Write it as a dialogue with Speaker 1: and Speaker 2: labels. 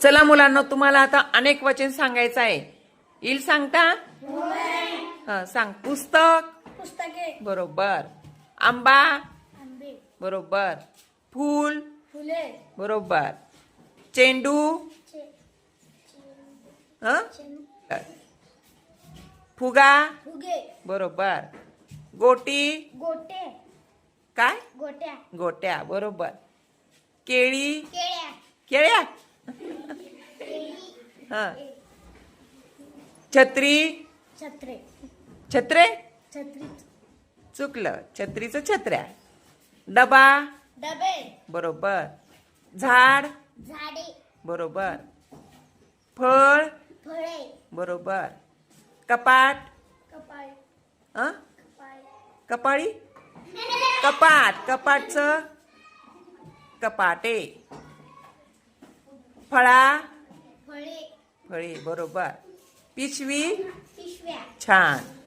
Speaker 1: चला मुलांना, तुम्हाला आता अनेक वचन सांगायचं आहे. येईल सांगता? हा, सांग. पुस्तक.
Speaker 2: पुस्तके.
Speaker 1: बरोबर. आंबा.
Speaker 2: आंबे.
Speaker 1: बरोबर. फूल.
Speaker 2: फुले.
Speaker 1: बरोबर. चेंडू. ह? फुगा.
Speaker 2: फुगे.
Speaker 1: बरोबर. गोटी.
Speaker 2: गोटे.
Speaker 1: काय?
Speaker 2: गोट्या.
Speaker 1: गोट्या. बरोबर. केळी.
Speaker 2: केळ्या.
Speaker 1: केळ्या. हा. छत्री.
Speaker 2: छत्रे.
Speaker 1: छत्रे.
Speaker 2: छत्री.
Speaker 1: चुकलं. छत्रीचं छत्र्या. डबा.
Speaker 2: डबे.
Speaker 1: बरोबर. झाड.
Speaker 2: झाडे.
Speaker 1: बरोबर. फळ.
Speaker 2: फळे.
Speaker 1: बरोबर. कपाट.
Speaker 2: कपाळ.
Speaker 1: अ
Speaker 2: कपाळ.
Speaker 1: कपाळी. कपाट. कपाटचं कपाटे. फळा.
Speaker 2: फळे.
Speaker 1: फळे. बरोबर. पिशवी.
Speaker 2: पिशव्या.
Speaker 1: छान.